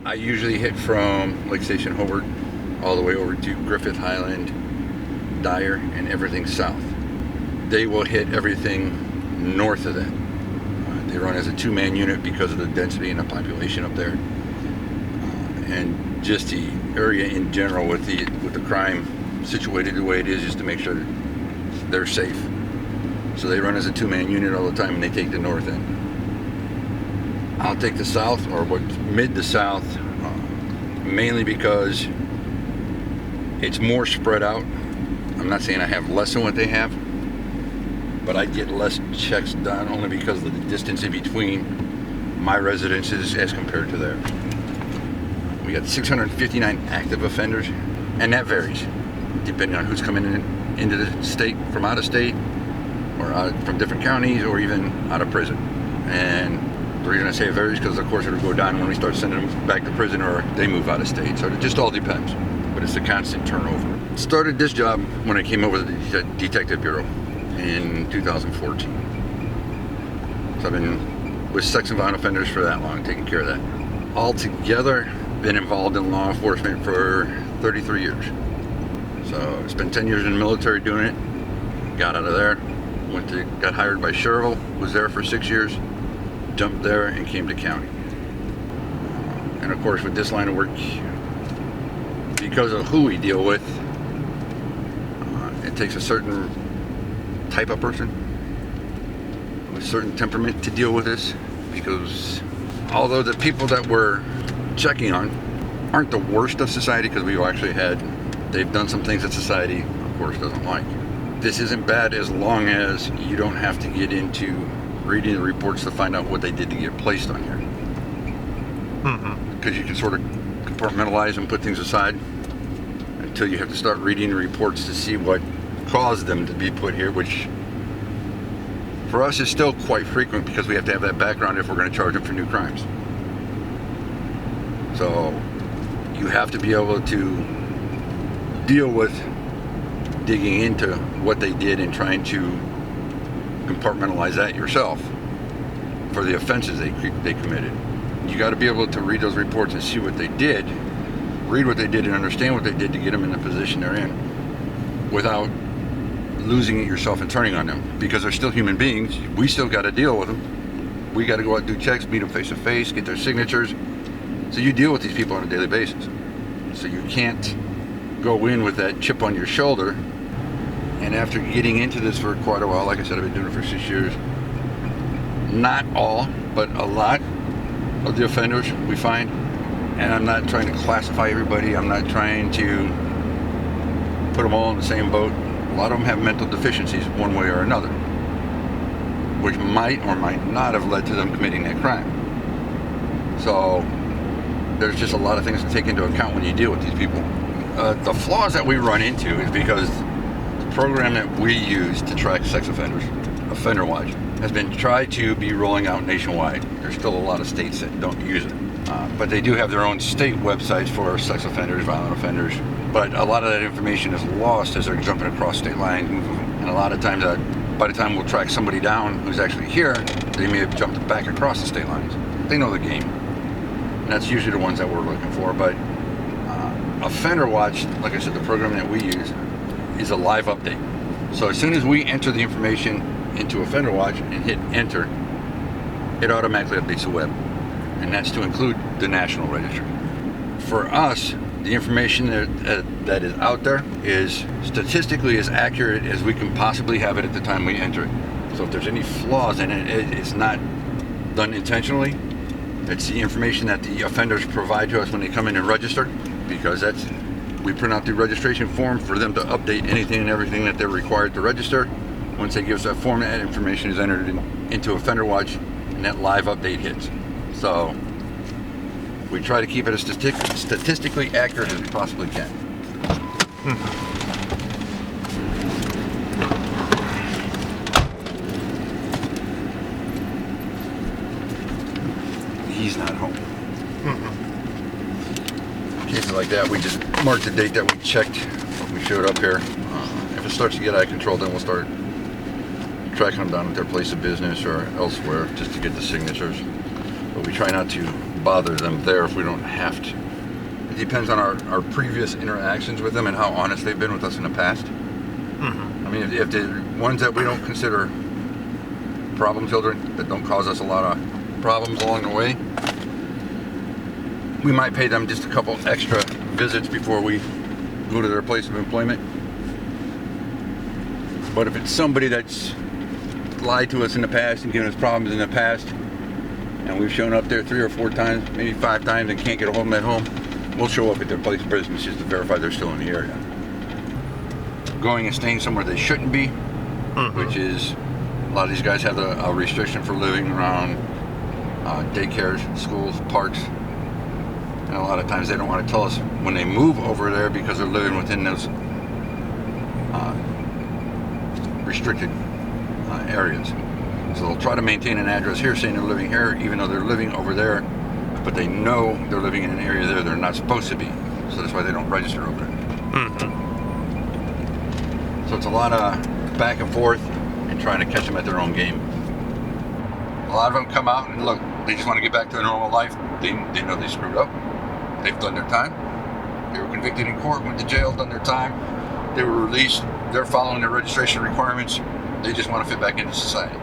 I usually hit from Lake Station Hobart all the way over to Griffith, Highland, Dyer, and everything south. They will hit everything north of that. They run as a two-man unit because of the density and the population up there, and just the area in general with the crime situated the way it is, just to make sure that they're safe. So they run as a two-man unit all the time, and they take the north end. I'll take the south, or what's mid to south, mainly because it's more spread out. I'm not saying I have less than what they have, but I get less checks done only because of the distance in between my residences as compared to theirs. We got 659 active offenders, and that varies depending on who's coming into the state from out of state, or from different counties, or even out of prison. And the reason I say it varies because, of course, it'll go down when we start sending them back to prison or they move out of state. So it just all depends. But it's a constant turnover. Started this job when I came over to the Detective Bureau in 2014. So I've been with sex and violent offenders for that long, taking care of that. Altogether, been involved in law enforcement for 33 years. So I spent 10 years in the military doing it. Got out of there. Got hired by Cherville. Was there for 6 years. Jumped there and came to county. And of course, with this line of work, because of who we deal with, it takes a certain type of person with a certain temperament to deal with this, because although the people that we're checking on aren't the worst of society, because we've actually they've done some things that society, of course, doesn't like. This isn't bad as long as you don't have to get into reading the reports to find out what they did to get placed on here. Because you can sort of compartmentalize and put things aside until you have to start reading the reports to see what caused them to be put here, which for us is still quite frequent because we have to have that background if we're going to charge them for new crimes. So you have to be able to deal with digging into what they did and trying to compartmentalize that yourself for the offenses they committed. You got to be able to read those reports and see what they did, read what they did and understand what they did to get them in the position they're in without losing it yourself and turning on them, because they're still human beings. We still got to deal with them. We got to go out and do checks, meet them face to face, get their signatures. So you deal with these people on a daily basis. So you can't go in with that chip on your shoulder. And after getting into this for quite a while, like I said, I've been doing it for 6 years. Not all, but a lot of the offenders we find, and I'm not trying to classify everybody, I'm not trying to put them all in the same boat. A lot of them have mental deficiencies one way or another, which might or might not have led to them committing that crime. So there's just a lot of things to take into account when you deal with these people. The flaws that we run into is because the program that we use to track sex offenders, Offender Watch, has been tried to be rolling out nationwide. There's still a lot of states that don't use it. But they do have their own state websites for sex offenders, violent offenders. But a lot of that information is lost as they're jumping across state lines. And a lot of times, by the time we'll track somebody down who's actually here, they may have jumped back across the state lines. They know the game. And that's usually the ones that we're looking for. But Offender Watch, like I said, the program that we use, is a live update. So as soon as we enter the information into Offender Watch and hit enter, it automatically updates the web. And that's to include the national registry. For us, the information that is out there is statistically as accurate as we can possibly have it at the time we enter it. So if there's any flaws in it, it's not done intentionally. It's the information that the offenders provide to us when they come in and register, because we print out the registration form for them to update anything and everything that they're required to register. Once they give us that form, that information is entered into Offender Watch, and that live update hits. So we try to keep it as statistically accurate as we possibly can. He's not home. Cases like that, we just mark the date that we checked when we showed up here. If it starts to get out of control, then we'll start tracking them down at their place of business or elsewhere just to get the signatures. But we try not to bother them there if we don't have to. It depends on our previous interactions with them and how honest they've been with us in the past. Mm-hmm. I mean, if the ones that we don't consider problem children, that don't cause us a lot of problems along the way, we might pay them just a couple extra visits before we go to their place of employment. But if it's somebody that's lied to us in the past and given us problems in the past, and we've shown up there 3 or 4 times, maybe 5 times, and can't get a hold of them at home, we'll show up at their place of business just to verify they're still in the area. Going and staying somewhere they shouldn't be, which is, a lot of these guys have a restriction for living around daycares, schools, parks. And a lot of times they don't want to tell us when they move over there because they're living within those restricted areas. So they'll try to maintain an address here saying they're living here, even though they're living over there, but they know they're living in an area there they're not supposed to be. So that's why they don't register over there. So it's a lot of back and forth and trying to catch them at their own game. A lot of them come out and look, they just want to get back to their normal life. They know they screwed up. They've done their time. They were convicted in court, went to jail, done their time. They were released. They're following their registration requirements. They just want to fit back into society.